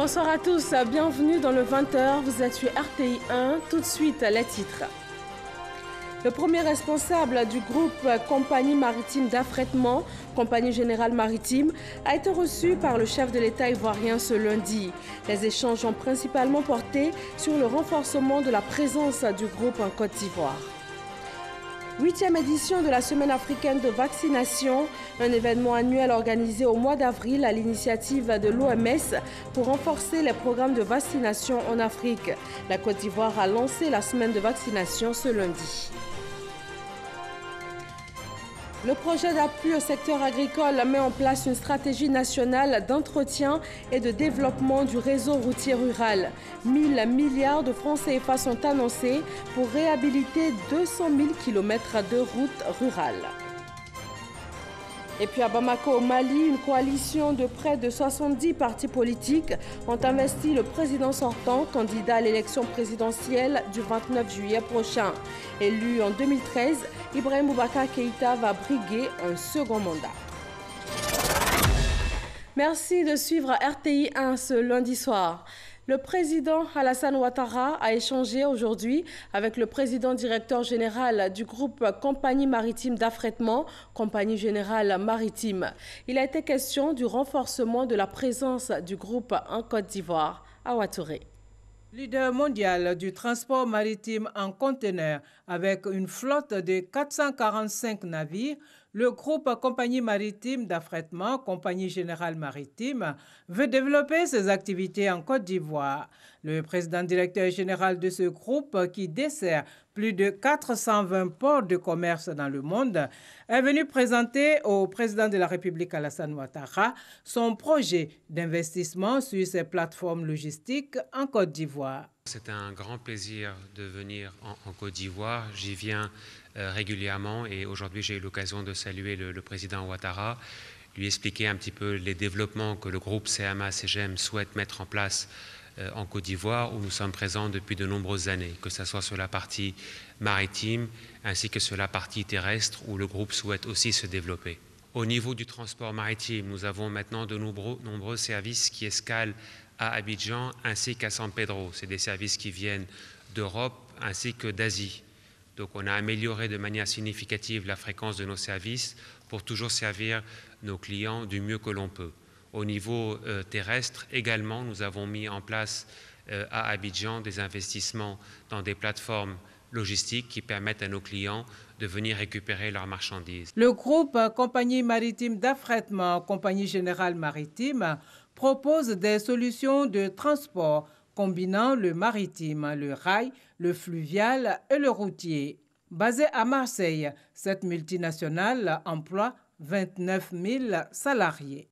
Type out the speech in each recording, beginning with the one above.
Bonsoir à tous, bienvenue dans le 20h, vous êtes sur RTI 1, tout de suite les titres. Le premier responsable du groupe Compagnie Maritime d'Affrètement, Compagnie Générale Maritime, a été reçu par le chef de l'État ivoirien ce lundi. Les échanges ont principalement porté sur le renforcement de la présence du groupe en Côte d'Ivoire. 8e édition de la Semaine africaine de vaccination, un événement annuel organisé au mois d'avril à l'initiative de l'OMS pour renforcer les programmes de vaccination en Afrique. La Côte d'Ivoire a lancé la semaine de vaccination ce lundi. Le projet d'appui au secteur agricole met en place une stratégie nationale d'entretien et de développement du réseau routier rural. 1 000 milliards de francs CFA sont annoncés pour réhabiliter 200 000 km de routes rurales. Et puis à Bamako, au Mali, une coalition de près de 70 partis politiques ont investi le président sortant, candidat à l'élection présidentielle du 29 juillet prochain. Élu en 2013, Ibrahim Boubacar Keïta va briguer un second mandat. Merci de suivre RTI 1 ce lundi soir. Le président Alassane Ouattara a échangé aujourd'hui avec le président directeur général du groupe Compagnie Maritime d'Affrètement, Compagnie Générale Maritime. Il a été question du renforcement de la présence du groupe en Côte d'Ivoire. À Ouattara. Leader mondial du transport maritime en conteneurs avec une flotte de 445 navires, le groupe Compagnie Maritime d'Affrètement, Compagnie Générale Maritime, veut développer ses activités en Côte d'Ivoire. Le président directeur général de ce groupe, qui dessert plus de 420 ports de commerce dans le monde, est venu présenter au président de la République Alassane Ouattara son projet d'investissement sur ces plateformes logistiques en Côte d'Ivoire. C'est un grand plaisir de venir en Côte d'Ivoire. J'y viens régulièrement et aujourd'hui j'ai eu l'occasion de saluer le président Ouattara, lui expliquer un petit peu les développements que le groupe CMA-CGM souhaite mettre en place en Côte d'Ivoire, où nous sommes présents depuis de nombreuses années, que ce soit sur la partie maritime ainsi que sur la partie terrestre, où le groupe souhaite aussi se développer. Au niveau du transport maritime, nous avons maintenant de nombreux services qui escalent à Abidjan ainsi qu'à San Pedro. C'est des services qui viennent d'Europe ainsi que d'Asie. Donc on a amélioré de manière significative la fréquence de nos services pour toujours servir nos clients du mieux que l'on peut. Au niveau terrestre également, nous avons mis en place à Abidjan des investissements dans des plateformes logistiques qui permettent à nos clients de venir récupérer leurs marchandises. Le groupe Compagnie Maritime d'Affrètement, Compagnie Générale Maritime, propose des solutions de transport combinant le maritime, le rail, le fluvial et le routier. Basée à Marseille, cette multinationale emploie 29 000 salariés.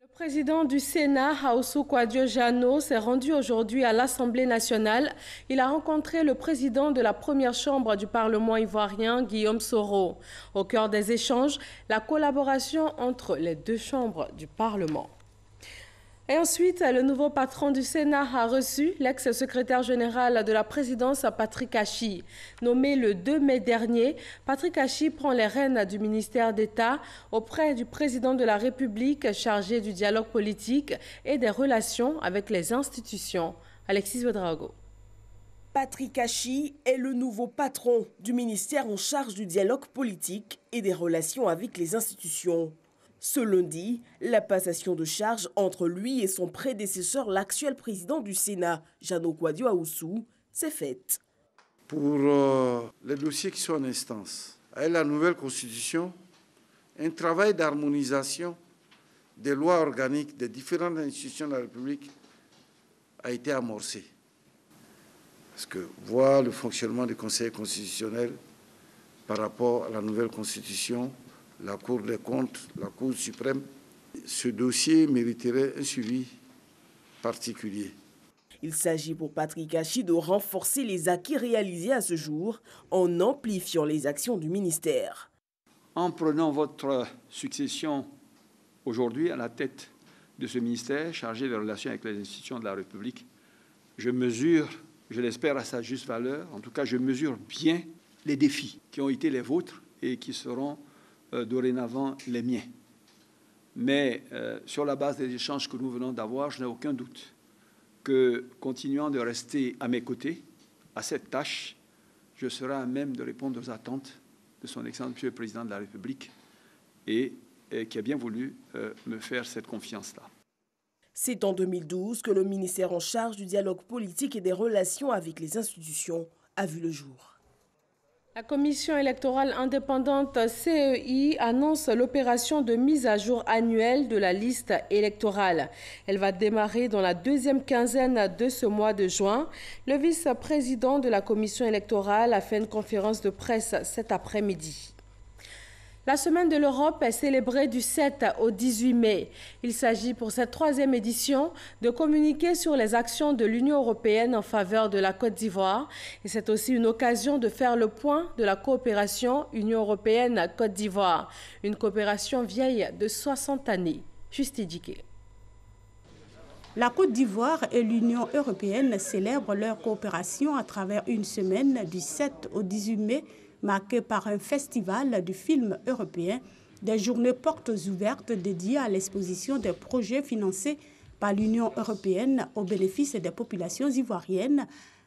Le président du Sénat, Aoussou Kouadio-Jano, s'est rendu aujourd'hui à l'Assemblée nationale. Il a rencontré le président de la première chambre du Parlement ivoirien, Guillaume Soro. Au cœur des échanges, la collaboration entre les deux chambres du Parlement. Et ensuite, le nouveau patron du Sénat a reçu l'ex-secrétaire général de la présidence, Patrick Achi. Nommé le 2 mai dernier, Patrick Achi prend les rênes du ministère d'État auprès du président de la République chargé du dialogue politique et des relations avec les institutions. Alexis Ouedraogo. Patrick Achi est le nouveau patron du ministère en charge du dialogue politique et des relations avec les institutions. Ce lundi, la passation de charge entre lui et son prédécesseur, l'actuel président du Sénat, Jano Kouadio Aoussou, s'est faite. Pour les dossiers qui sont en instance, avec la nouvelle constitution, un travail d'harmonisation des lois organiques des différentes institutions de la République a été amorcé. Parce que voir le fonctionnement du Conseil constitutionnel par rapport à la nouvelle constitution, la Cour des comptes, la Cour suprême, ce dossier mériterait un suivi particulier. Il s'agit pour Patrick Achi de renforcer les acquis réalisés à ce jour en amplifiant les actions du ministère. En prenant votre succession aujourd'hui à la tête de ce ministère chargé des relations avec les institutions de la République, je mesure, je l'espère à sa juste valeur, en tout cas je mesure bien les défis qui ont été les vôtres et qui seront dorénavant les miens. Mais sur la base des échanges que nous venons d'avoir, je n'ai aucun doute que, continuant de rester à mes côtés, à cette tâche, je serai à même de répondre aux attentes de son Excellence Monsieur le Président de la République et qui a bien voulu me faire cette confiance-là. C'est en 2012 que le ministère en charge du dialogue politique et des relations avec les institutions a vu le jour. La commission électorale indépendante CEI annonce l'opération de mise à jour annuelle de la liste électorale. Elle va démarrer dans la deuxième quinzaine de ce mois de juin. Le vice-président de la commission électorale a fait une conférence de presse cet après-midi. La Semaine de l'Europe est célébrée du 7 au 18 mai. Il s'agit pour cette troisième édition de communiquer sur les actions de l'Union européenne en faveur de la Côte d'Ivoire. Et c'est aussi une occasion de faire le point de la coopération Union européenne-Côte d'Ivoire. Une coopération vieille de 60 années. Justin Dike. La Côte d'Ivoire et l'Union européenne célèbrent leur coopération à travers une semaine du 7 au 18 mai, marquée par un festival du film européen, des journées portes ouvertes dédiées à l'exposition des projets financés par l'Union européenne au bénéfice des populations ivoiriennes,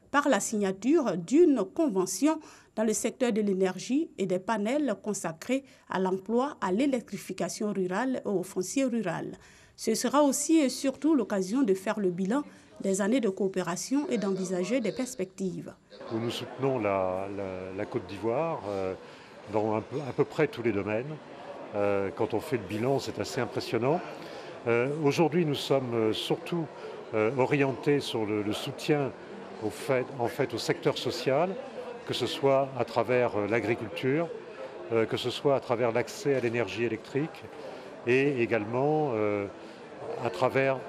par la signature d'une convention dans le secteur de l'énergie et des panels consacrés à l'emploi, à l'électrification rurale et au foncier rural. Ce sera aussi et surtout l'occasion de faire le bilan des années de coopération et d'envisager des perspectives. Nous soutenons la Côte d'Ivoire dans à peu près tous les domaines. Quand on fait le bilan, c'est assez impressionnant. Aujourd'hui, nous sommes surtout orientés sur le soutien au secteur social, que ce soit à travers l'agriculture, que ce soit à travers l'accès à l'énergie électrique et également à travers,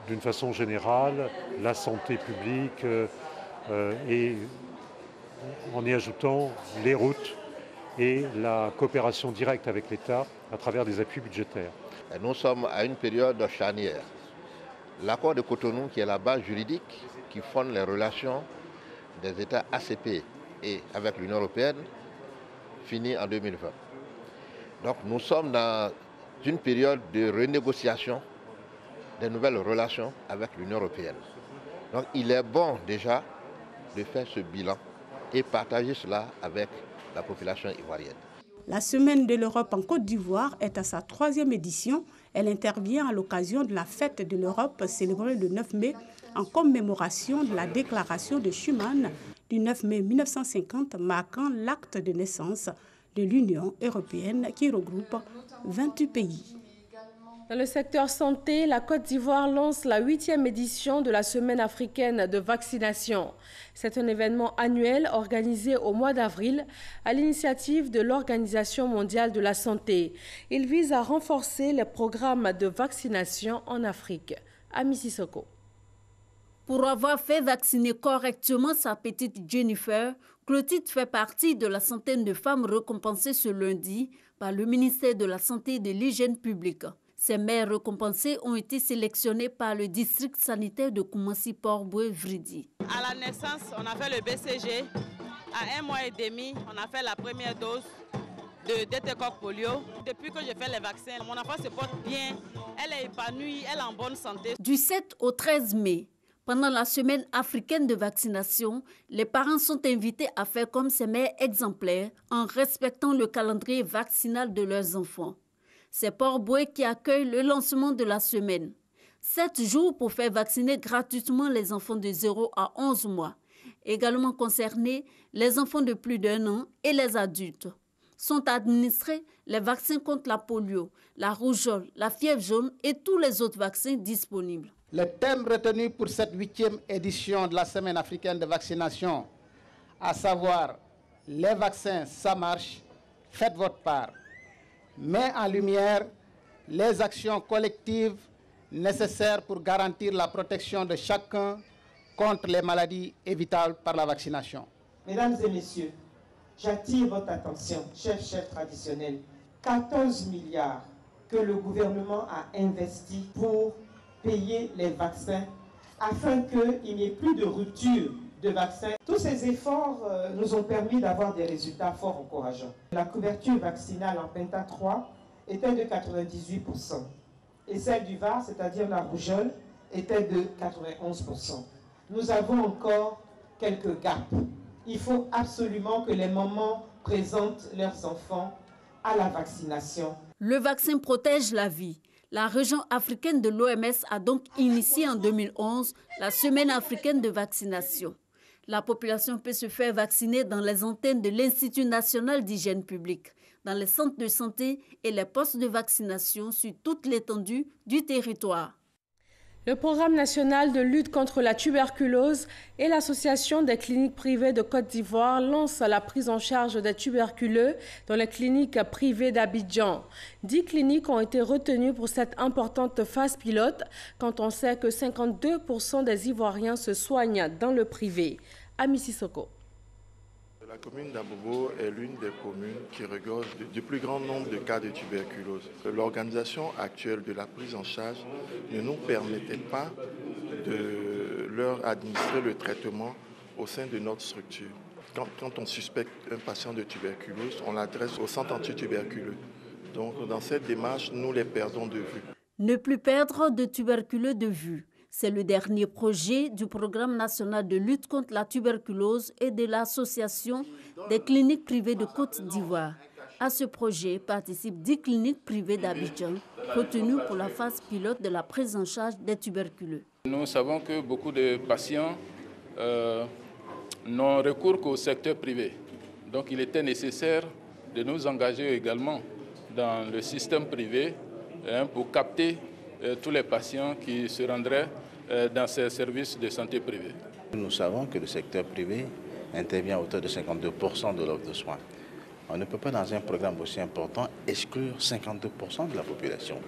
d'une façon générale, la santé publique et en y ajoutant les routes et la coopération directe avec l'État à travers des appuis budgétaires. Nous sommes à une période charnière. L'accord de Cotonou, qui est la base juridique qui fonde les relations des États ACP et avec l'Union européenne, finit en 2020. Donc nous sommes dans une période de renégociation des nouvelles relations avec l'Union européenne. Donc il est bon déjà de faire ce bilan et partager cela avec la population ivoirienne. La Semaine de l'Europe en Côte d'Ivoire est à sa troisième édition. Elle intervient à l'occasion de la fête de l'Europe célébrée le 9 mai en commémoration de la déclaration de Schuman du 9 mai 1950 marquant l'acte de naissance de l'Union européenne qui regroupe 28 pays. Dans le secteur santé, la Côte d'Ivoire lance la 8e édition de la Semaine africaine de vaccination. C'est un événement annuel organisé au mois d'avril à l'initiative de l'Organisation mondiale de la santé. Il vise à renforcer les programmes de vaccination en Afrique. Ami Sissoko. Pour avoir fait vacciner correctement sa petite Jennifer, Clotilde fait partie de la centaine de femmes récompensées ce lundi par le ministère de la Santé et de l'Hygiène publique. Ces mères récompensées ont été sélectionnées par le district sanitaire de Koumassi-Port-Boué-Vridi. À la naissance, on a fait le BCG. À 1 mois et demi, on a fait la première dose de DT-Coq polio. Depuis que je fais les vaccins, mon enfant se porte bien. Elle est épanouie, elle est en bonne santé. Du 7 au 13 mai, pendant la semaine africaine de vaccination, les parents sont invités à faire comme ces mères exemplaires en respectant le calendrier vaccinal de leurs enfants. C'est Port-Boué qui accueille le lancement de la semaine. 7 jours pour faire vacciner gratuitement les enfants de 0 à 11 mois. Également concernés, les enfants de plus d'1 an et les adultes. Sont administrés les vaccins contre la polio, la rougeole, la fièvre jaune et tous les autres vaccins disponibles. Le thème retenu pour cette 8e édition de la Semaine africaine de vaccination, à savoir « Les vaccins, ça marche, faites votre part », met en lumière les actions collectives nécessaires pour garantir la protection de chacun contre les maladies évitables par la vaccination. Mesdames et messieurs, j'attire votre attention, chefs traditionnels, 14 milliards que le gouvernement a investis pour payer les vaccins afin qu'il n'y ait plus de rupture de vaccins. Tous ces efforts nous ont permis d'avoir des résultats fort encourageants. La couverture vaccinale en Penta 3 était de 98% et celle du VAR, c'est-à-dire la rougeole, était de 91%. Nous avons encore quelques gaps. Il faut absolument que les mamans présentent leurs enfants à la vaccination. Le vaccin protège la vie. La région africaine de l'OMS a donc initié en 2011 la Semaine africaine de vaccination. La population peut se faire vacciner dans les antennes de l'Institut national d'hygiène publique, dans les centres de santé et les postes de vaccination sur toute l'étendue du territoire. Le programme national de lutte contre la tuberculose et l'Association des cliniques privées de Côte d'Ivoire lancent la prise en charge des tuberculeux dans les cliniques privées d'Abidjan. 10 cliniques ont été retenues pour cette importante phase pilote quand on sait que 52% des Ivoiriens se soignent dans le privé. Ami Sissoko. La commune d'Abobo est l'une des communes qui regorge du plus grand nombre de cas de tuberculose. L'organisation actuelle de la prise en charge ne nous permettait pas de leur administrer le traitement au sein de notre structure. Quand on suspecte un patient de tuberculose, on l'adresse au centre antituberculeux. Donc dans cette démarche, nous les perdons de vue. Ne plus perdre de tuberculeux de vue. C'est le dernier projet du programme national de lutte contre la tuberculose et de l'association des cliniques privées de Côte d'Ivoire. À ce projet participent 10 cliniques privées d'Abidjan, retenues pour la phase pilote de la prise en charge des tuberculeux. Nous savons que beaucoup de patients n'ont recours qu'au secteur privé. Donc il était nécessaire de nous engager également dans le système privé pour capter tous les patients qui se rendraient dans ces services de santé privés. Nous savons que le secteur privé intervient à hauteur de 52% de l'offre de soins. On ne peut pas, dans un programme aussi important, exclure 52% de la population.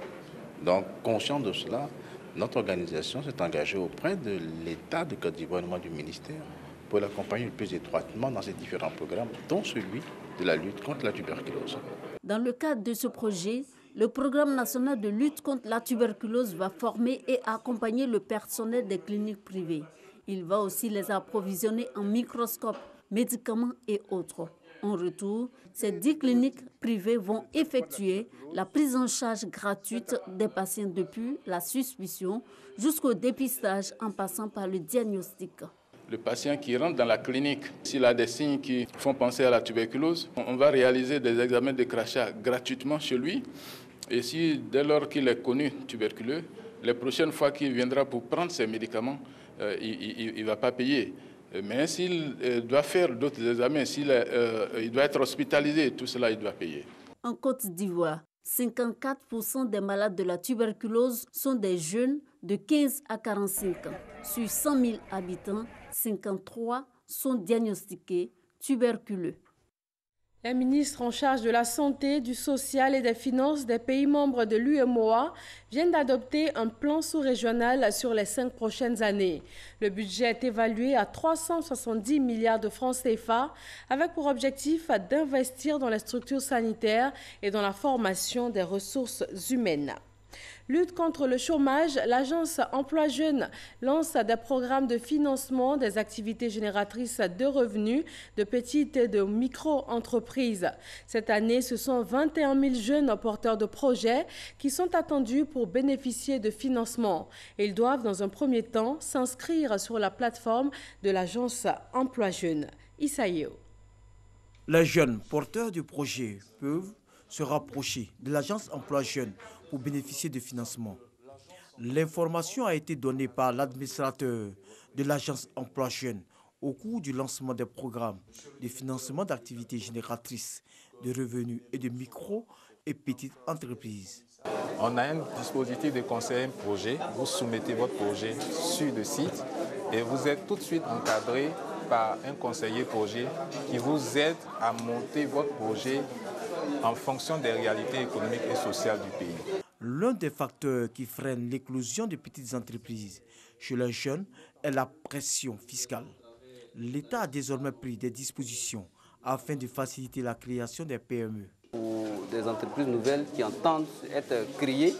Donc, conscient de cela, notre organisation s'est engagée auprès de l'État de Côte d'Ivoire, du ministère, pour l'accompagner le plus étroitement dans ces différents programmes, dont celui de la lutte contre la tuberculose. Dans le cadre de ce projet, le programme national de lutte contre la tuberculose va former et accompagner le personnel des cliniques privées. Il va aussi les approvisionner en microscopes, médicaments et autres. En retour, ces 10 cliniques privées vont effectuer la prise en charge gratuite des patients depuis la suspicion jusqu'au dépistage en passant par le diagnostic. Le patient qui rentre dans la clinique, s'il a des signes qui font penser à la tuberculose, on va réaliser des examens de crachat gratuitement chez lui. Et si, dès lors qu'il est connu tuberculeux, les prochaines fois qu'il viendra pour prendre ses médicaments, il ne va pas payer. Mais s'il doit faire d'autres examens, il doit être hospitalisé, tout cela, il doit payer. En Côte d'Ivoire, 54% des malades de la tuberculose sont des jeunes de 15 à 45 ans. Sur 100 000 habitants, 53 sont diagnostiqués tuberculeux. La ministre en charge de la Santé, du Social et des Finances des pays membres de l'UEMOA vient d'adopter un plan sous-régional sur les 5 prochaines années. Le budget est évalué à 370 milliards de francs CFA, avec pour objectif d'investir dans les structures sanitaires et dans la formation des ressources humaines. Lutte contre le chômage, l'agence Emploi Jeunes lance des programmes de financement des activités génératrices de revenus de petites et de micro-entreprises. Cette année, ce sont 21 000 jeunes porteurs de projets qui sont attendus pour bénéficier de financement. Ils doivent, dans un premier temps, s'inscrire sur la plateforme de l'agence Emploi Jeunes. Issaïo. Les jeunes porteurs du projet peuvent se rapprocher de l'agence Emploi Jeunes pour bénéficier de financement. L'information a été donnée par l'administrateur de l'agence Emploi Jeunes au cours du lancement des programmes de financement d'activités génératrices de revenus et de micro et petites entreprises. On a un dispositif de conseil projet. Vous soumettez votre projet sur le site et vous êtes tout de suite encadré par un conseiller projet qui vous aide à monter votre projet en fonction des réalités économiques et sociales du pays. L'un des facteurs qui freine l'éclosion de petites entreprises chez les jeunes est la pression fiscale. L'État a désormais pris des dispositions afin de faciliter la création des PME. Pour des entreprises nouvelles qui entendent être créées,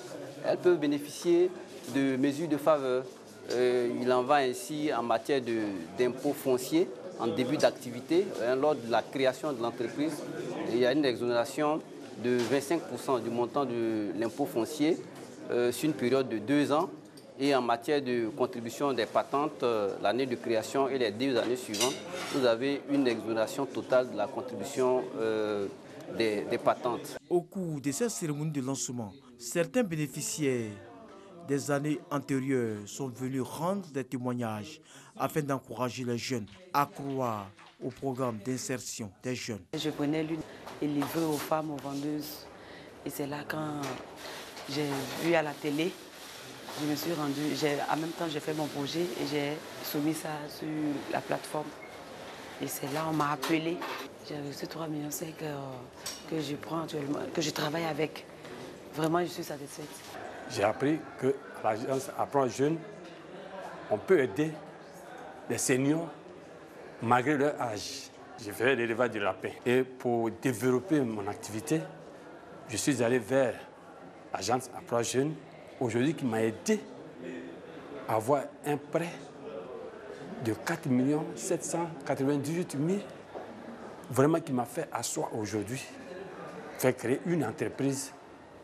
elles peuvent bénéficier de mesures de faveur. Il en va ainsi en matière d'impôts fonciers en début d'activité. Lors de la création de l'entreprise, il y a une exonération de 25% du montant de l'impôt foncier sur une période de 2 ans. Et en matière de contribution des patentes, l'année de création et les 2 années suivantes, vous avez une exonération totale de la contribution des patentes. Au cours de cette cérémonie de lancement, certains bénéficiaires des années antérieures sont venus rendre des témoignages afin d'encourager les jeunes à croire au programme d'insertion des jeunes. Je prenais l'une et livrée aux femmes, aux vendeuses. Et c'est là quand j'ai vu à la télé, je me suis rendue, en même temps j'ai fait mon projet et j'ai soumis ça sur la plateforme. Et c'est là on m'a appelé. J'ai reçu 3,5 millions que je prends actuellement, que je travaille avec. Vraiment, je suis satisfaite. J'ai appris que l'agence Apprends Jeune, on peut aider les seniors malgré leur âge. Je fais l'élevage du lapin. Et pour développer mon activité, je suis allé vers l'agence Apprends Jeune, aujourd'hui qui m'a aidé à avoir un prêt de 4 798 000, vraiment qui m'a fait asseoir aujourd'hui, faire créer une entreprise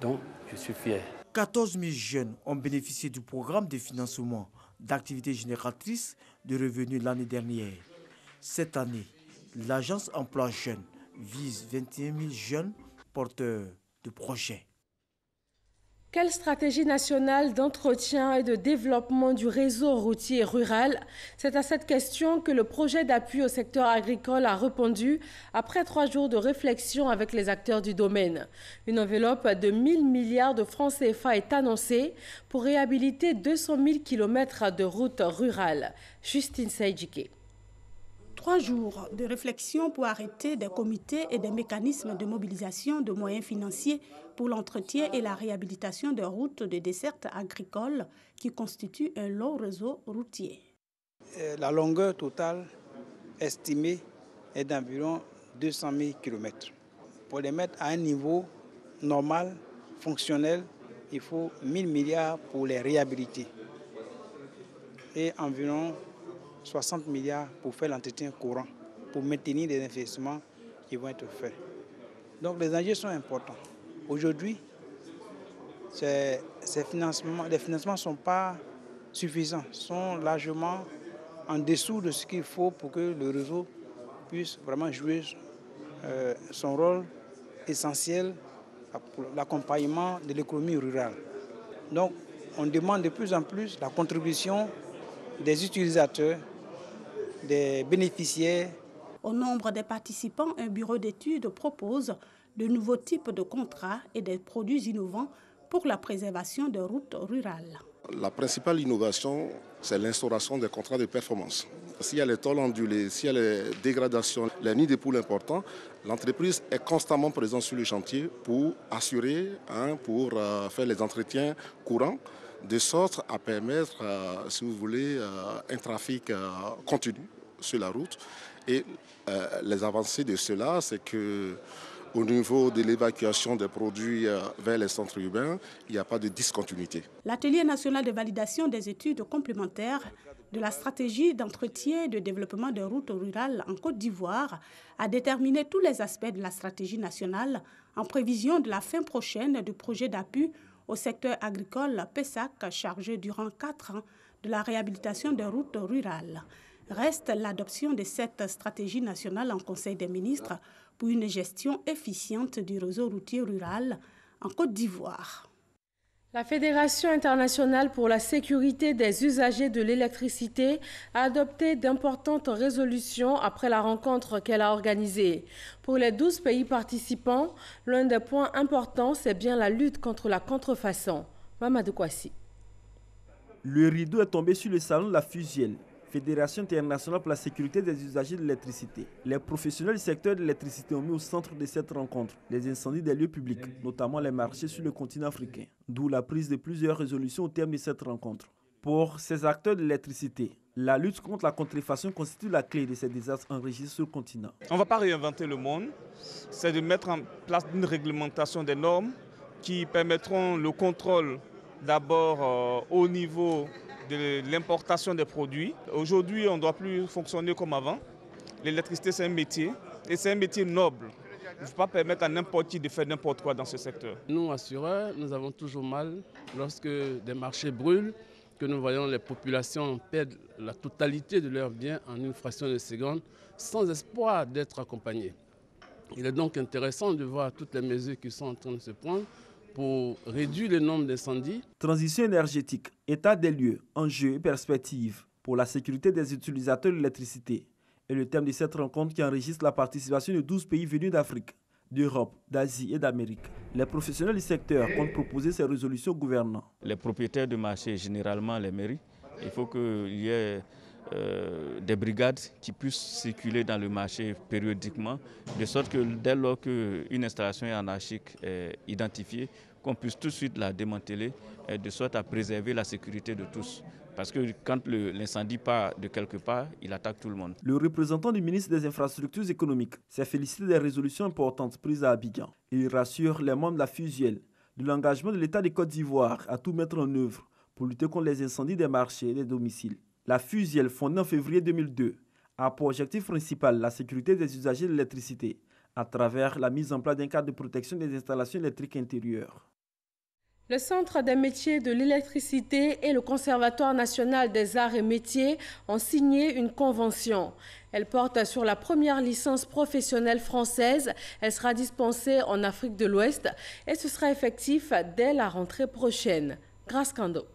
dont je suis fier. 14 000 jeunes ont bénéficié du programme de financement d'activités génératrices de revenus l'année dernière. Cette année, l'agence Emploi Jeunes vise 21 000 jeunes porteurs de projets. Quelle stratégie nationale d'entretien et de développement du réseau routier rural? C'est à cette question que le projet d'appui au secteur agricole a répondu après 3 jours de réflexion avec les acteurs du domaine. Une enveloppe de 1 000 milliards de francs CFA est annoncée pour réhabiliter 200 000 km de routes rurales. Justine Saïdjike. 3 jours de réflexion pour arrêter des comités et des mécanismes de mobilisation de moyens financiers pour l'entretien et la réhabilitation des routes de desserte agricole qui constituent un long réseau routier. La longueur totale estimée est d'environ 200 000 km. Pour les mettre à un niveau normal, fonctionnel, il faut 1 000 milliards pour les réhabiliter et environ 60 milliards pour faire l'entretien courant, pour maintenir les investissements qui vont être faits. Donc les enjeux sont importants. Aujourd'hui, les financements ne sont pas suffisants, sont largement en dessous de ce qu'il faut pour que le réseau puisse vraiment jouer son rôle essentiel pour l'accompagnement de l'économie rurale. Donc on demande de plus en plus la contribution des utilisateurs, des bénéficiaires. Au nombre des participants, un bureau d'études propose de nouveaux types de contrats et des produits innovants pour la préservation des routes rurales. La principale innovation, c'est l'instauration des contrats de performance. S'il y a les tôles ondulées, s'il y a les dégradations, les nids de poules importants, l'entreprise est constamment présente sur le chantier pour assurer, pour faire les entretiens courants, de sorte à permettre, si vous voulez, un trafic continu sur la route. Et les avancées de cela, c'est qu'au niveau de l'évacuation des produits vers les centres urbains, il n'y a pas de discontinuité. L'atelier national de validation des études complémentaires de la stratégie d'entretien et de développement des routes rurales en Côte d'Ivoire a déterminé tous les aspects de la stratégie nationale en prévision de la fin prochaine du projet d'appui au secteur agricole PESAC chargé durant 4 ans de la réhabilitation des routes rurales. Reste l'adoption de cette stratégie nationale en Conseil des ministres pour une gestion efficiente du réseau routier rural en Côte d'Ivoire. La Fédération internationale pour la sécurité des usagers de l'électricité a adopté d'importantes résolutions après la rencontre qu'elle a organisée. Pour les 12 pays participants, l'un des points importants, c'est bien la lutte contre la contrefaçon. Mamadou Kwasi. Le rideau est tombé sur le salon de la FUSIEL, Fédération internationale pour la sécurité des usagers de l'électricité. Les professionnels du secteur de l'électricité ont mis au centre de cette rencontre les incendies des lieux publics, notamment les marchés sur le continent africain, d'où la prise de plusieurs résolutions au terme de cette rencontre. Pour ces acteurs de l'électricité, la lutte contre la contrefaçon constitue la clé de ces désastres enregistrés sur le continent. On ne va pas réinventer le monde, c'est de mettre en place une réglementation des normes qui permettront le contrôle d'abord au niveau de l'importation des produits. Aujourd'hui, on ne doit plus fonctionner comme avant. L'électricité, c'est un métier et c'est un métier noble. Il ne faut pas permettre à n'importe qui de faire n'importe quoi dans ce secteur. Nous, assureurs, nous avons toujours mal lorsque des marchés brûlent que nous voyons les populations perdre la totalité de leurs biens en une fraction de seconde sans espoir d'être accompagnées. Il est donc intéressant de voir toutes les mesures qui sont en train de se prendre pour réduire le nombre d'incendies. Transition énergétique, état des lieux, enjeux et perspectives pour la sécurité des utilisateurs de l'électricité est le thème de cette rencontre qui enregistre la participation de 12 pays venus d'Afrique, d'Europe, d'Asie et d'Amérique. Les professionnels du secteur comptent proposer ces résolutions aux gouvernants. Les propriétaires de marché, généralement les mairies, il faut qu'il y ait des brigades qui puissent circuler dans le marché périodiquement, de sorte que dès lors qu'une installation anarchique est identifiée, qu'on puisse tout de suite la démanteler, de sorte à préserver la sécurité de tous. Parce que quand l'incendie part de quelque part, il attaque tout le monde. Le représentant du ministre des Infrastructures économiques s'est félicité des résolutions importantes prises à Abidjan. Il rassure les membres de la FUSIEL de l'engagement de l'État de Côte d'Ivoire à tout mettre en œuvre pour lutter contre les incendies des marchés et des domiciles. La FUSIEL, fondée en février 2002, a pour objectif principal la sécurité des usagers de l'électricité à travers la mise en place d'un cadre de protection des installations électriques intérieures. Le Centre des métiers de l'électricité et le Conservatoire national des arts et métiers ont signé une convention. Elle porte sur la première licence professionnelle française. Elle sera dispensée en Afrique de l'Ouest et ce sera effectif dès la rentrée prochaine. Grâce Kando.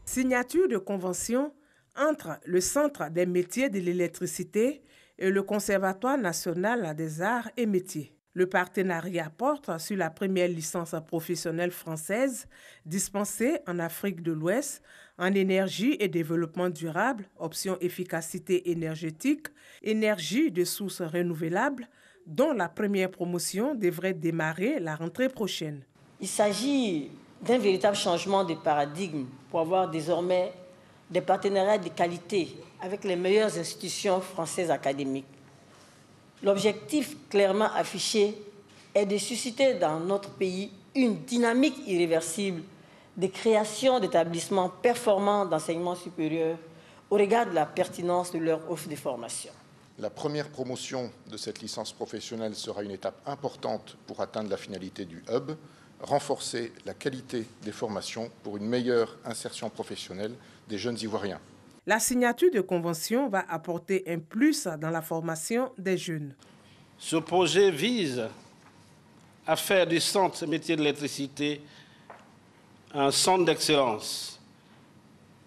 Signature de convention entre le Centre des métiers de l'électricité et le Conservatoire national des arts et métiers. Le partenariat porte sur la première licence professionnelle française dispensée en Afrique de l'Ouest en énergie et développement durable, option efficacité énergétique, énergie de sources renouvelables, dont la première promotion devrait démarrer la rentrée prochaine. Il s'agit d'un véritable changement de paradigme pour avoir désormais des partenariats de qualité avec les meilleures institutions françaises académiques. L'objectif clairement affiché est de susciter dans notre pays une dynamique irréversible de création d'établissements performants d'enseignement supérieur au regard de la pertinence de leur offre de formation. La première promotion de cette licence professionnelle sera une étape importante pour atteindre la finalité du hub, renforcer la qualité des formations pour une meilleure insertion professionnelle des jeunes Ivoiriens. La signature de convention va apporter un plus dans la formation des jeunes. Ce projet vise à faire du Centre des métiers de l'électricité un centre d'excellence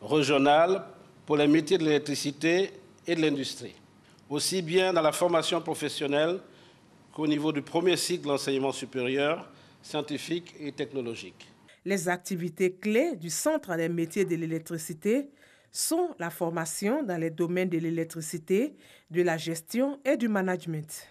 régional pour les métiers de l'électricité et de l'industrie, aussi bien dans la formation professionnelle qu'au niveau du premier cycle de l'enseignement supérieur, scientifique et technologique. Les activités clés du Centre des métiers de l'électricité sont la formation dans les domaines de l'électricité, de la gestion et du management.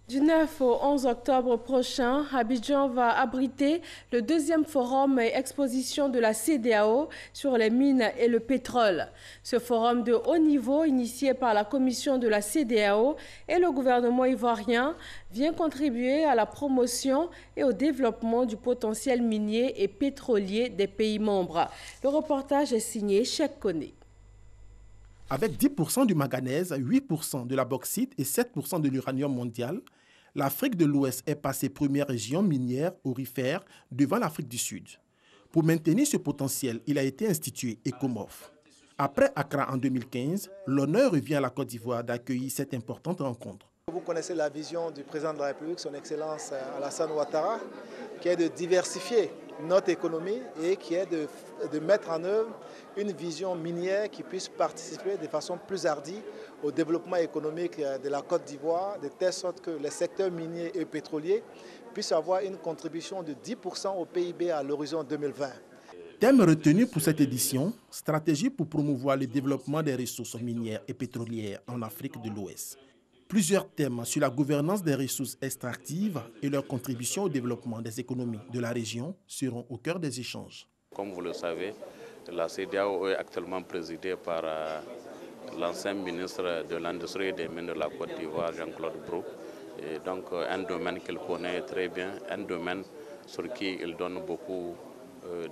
Du 9 au 11 octobre prochain, Abidjan va abriter le deuxième forum et exposition de la CEDEAO sur les mines et le pétrole. Ce forum de haut niveau, initié par la commission de la CEDEAO et le gouvernement ivoirien, vient contribuer à la promotion et au développement du potentiel minier et pétrolier des pays membres. Le reportage est signé Cheikh Koné. Avec 10% du manganèse, 8% de la bauxite et 7% de l'uranium mondial, l'Afrique de l'Ouest est passée première région minière aurifère devant l'Afrique du Sud. Pour maintenir ce potentiel, il a été institué ECOMOF. Après Accra en 2015, l'honneur revient à la Côte d'Ivoire d'accueillir cette importante rencontre. Vous connaissez la vision du président de la République, son Excellence Alassane Ouattara, qui est de diversifier notre économie et qui est de mettre en œuvre une vision minière qui puisse participer de façon plus hardie au développement économique de la Côte d'Ivoire, de telle sorte que les secteurs miniers et pétroliers puissent avoir une contribution de 10% au PIB à l'horizon 2020. Thème retenu pour cette édition, stratégie pour promouvoir le développement des ressources minières et pétrolières en Afrique de l'Ouest. Plusieurs thèmes sur la gouvernance des ressources extractives et leur contribution au développement des économies de la région seront au cœur des échanges. Comme vous le savez, la CEDEAO est actuellement présidée par l'ancien ministre de l'Industrie et des Mines de la Côte d'Ivoire, Jean-Claude Brou. Et donc un domaine qu'il connaît très bien, un domaine sur qui il donne beaucoup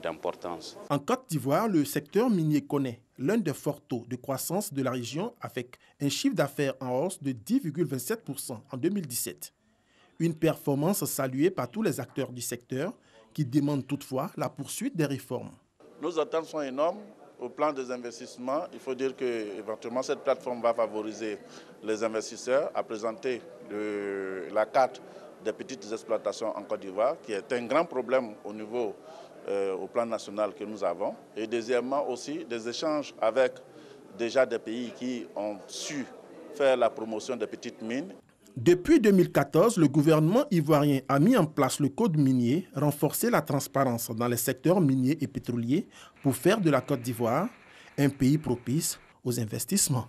d'importance. En Côte d'Ivoire, le secteur minier connaît l'un des forts taux de croissance de la région avec un chiffre d'affaires en hausse de 10,27% en 2017. Une performance saluée par tous les acteurs du secteur qui demandent toutefois la poursuite des réformes. Nos attentes sont énormes. Au plan des investissements, il faut dire qu'éventuellement cette plateforme va favoriser les investisseurs à présenter la carte des petites exploitations en Côte d'Ivoire, qui est un grand problème au plan national que nous avons. Et deuxièmement aussi des échanges avec déjà des pays qui ont su faire la promotion des petites mines. Depuis 2014, le gouvernement ivoirien a mis en place le code minier, renforcé la transparence dans les secteurs miniers et pétroliers pour faire de la Côte d'Ivoire un pays propice aux investissements.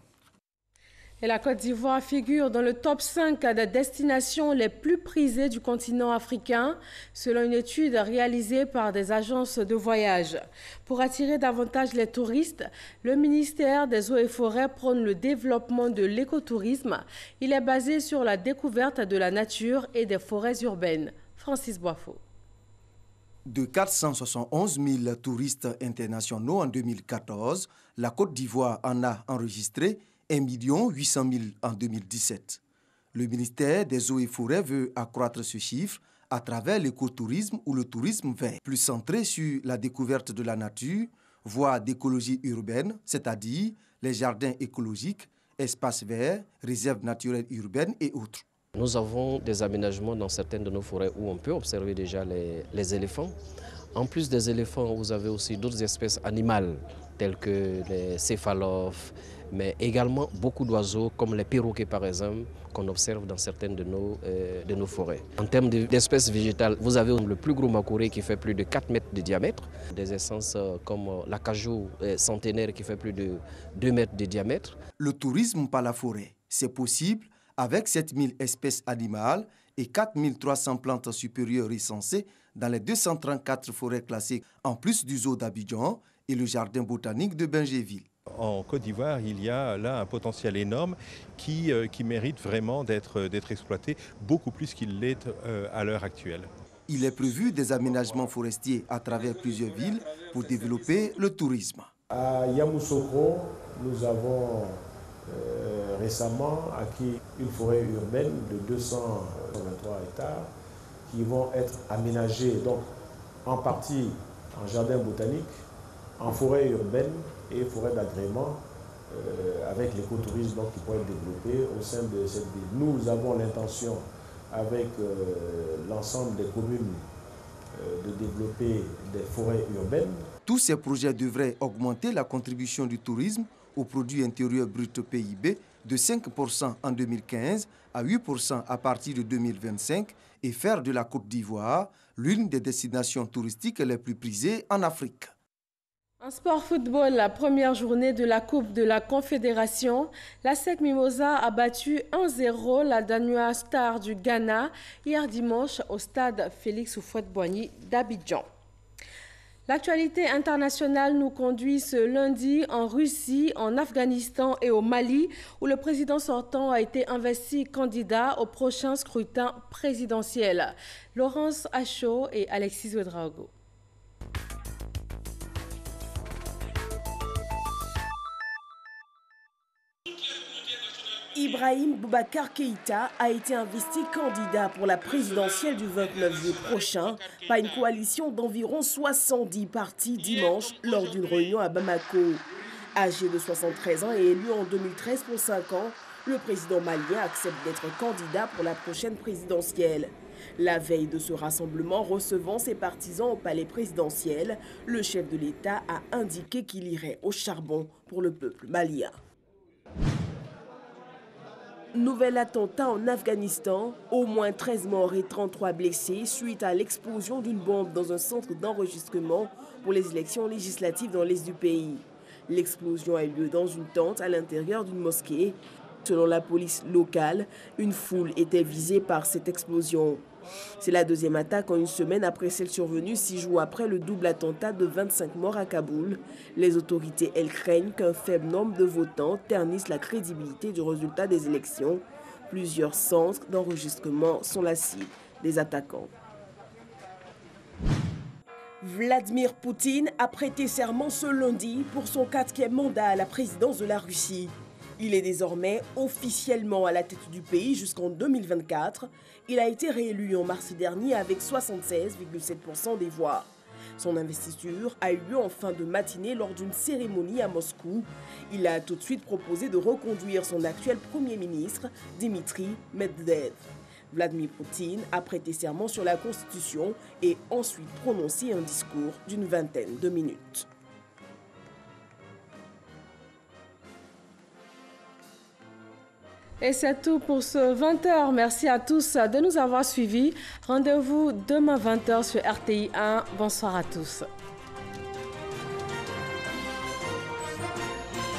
Et la Côte d'Ivoire figure dans le top 5 des destinations les plus prisées du continent africain, selon une étude réalisée par des agences de voyage. Pour attirer davantage les touristes, le ministère des Eaux et Forêts prône le développement de l'écotourisme. Il est basé sur la découverte de la nature et des forêts urbaines. Francis Boifo. De 471 000 touristes internationaux en 2014, la Côte d'Ivoire en a enregistré 1 800 000 en 2017. Le ministère des Eaux et Forêts veut accroître ce chiffre à travers l'écotourisme ou le tourisme vert, plus centré sur la découverte de la nature, voire d'écologie urbaine, c'est-à-dire les jardins écologiques, espaces verts, réserves naturelles urbaines et autres. Nous avons des aménagements dans certaines de nos forêts où on peut observer déjà les éléphants. En plus des éléphants, vous avez aussi d'autres espèces animales telles que les céphalophes, mais également beaucoup d'oiseaux comme les perroquets par exemple, qu'on observe dans certaines de nos forêts. En termes d'espèces végétales, vous avez le plus gros macouré qui fait plus de 4 mètres de diamètre, des essences comme l'acajou centenaire qui fait plus de 2 mètres de diamètre. Le tourisme par la forêt, c'est possible avec 7000 espèces animales et 4300 plantes supérieures recensées dans les 234 forêts classées, en plus du zoo d'Abidjan et le jardin botanique de Bingéville. En Côte d'Ivoire, il y a là un potentiel énorme qui mérite vraiment d'être exploité, beaucoup plus qu'il l'est à l'heure actuelle. Il est prévu des aménagements forestiers à travers plusieurs villes pour développer le tourisme. À Yamoussoukro, nous avons récemment acquis une forêt urbaine de 223 hectares qui vont être aménagés donc, en partie en jardin botanique, en forêt urbaine et forêt d'agrément avec l'écotourisme qui pourrait être développé au sein de cette ville. Nous avons l'intention avec l'ensemble des communes de développer des forêts urbaines. Tous ces projets devraient augmenter la contribution du tourisme au produit intérieur brut PIB de 5% en 2015 à 8% à partir de 2025 et faire de la Côte d'Ivoire l'une des destinations touristiques les plus prisées en Afrique. En sport football, la première journée de la Coupe de la Confédération, la SEC Mimosa a battu 1-0 la Danua Star du Ghana hier dimanche au stade Félix Houphouët-Boigny d'Abidjan. L'actualité internationale nous conduit ce lundi en Russie, en Afghanistan et au Mali, où le président sortant a été investi candidat au prochain scrutin présidentiel. Laurence Achaud et Alexis Ouedraogo. Ibrahim Boubacar Keïta a été investi candidat pour la présidentielle du 29 juillet prochain par une coalition d'environ 70 partis dimanche lors d'une réunion à Bamako. Âgé de 73 ans et élu en 2013 pour 5 ans, le président malien accepte d'être candidat pour la prochaine présidentielle. La veille de ce rassemblement recevant ses partisans au palais présidentiel, le chef de l'État a indiqué qu'il irait au charbon pour le peuple malien. Nouvel attentat en Afghanistan, au moins 13 morts et 33 blessés suite à l'explosion d'une bombe dans un centre d'enregistrement pour les élections législatives dans l'est du pays. L'explosion a eu lieu dans une tente à l'intérieur d'une mosquée. Selon la police locale, une foule était visée par cette explosion. C'est la deuxième attaque en une semaine après celle survenue 6 jours après le double attentat de 25 morts à Kaboul. Les autorités, elles, craignent qu'un faible nombre de votants ternisse la crédibilité du résultat des élections. Plusieurs centres d'enregistrement sont la cible des attaquants. Vladimir Poutine a prêté serment ce lundi pour son 4e mandat à la présidence de la Russie. Il est désormais officiellement à la tête du pays jusqu'en 2024. Il a été réélu en mars dernier avec 76,7% des voix. Son investiture a eu lieu en fin de matinée lors d'une cérémonie à Moscou. Il a tout de suite proposé de reconduire son actuel Premier ministre, Dmitry Medvedev. Vladimir Poutine a prêté serment sur la Constitution et ensuite prononcé un discours d'une vingtaine de minutes. Et c'est tout pour ce 20h. Merci à tous de nous avoir suivis. Rendez-vous demain 20h sur RTI 1. Bonsoir à tous.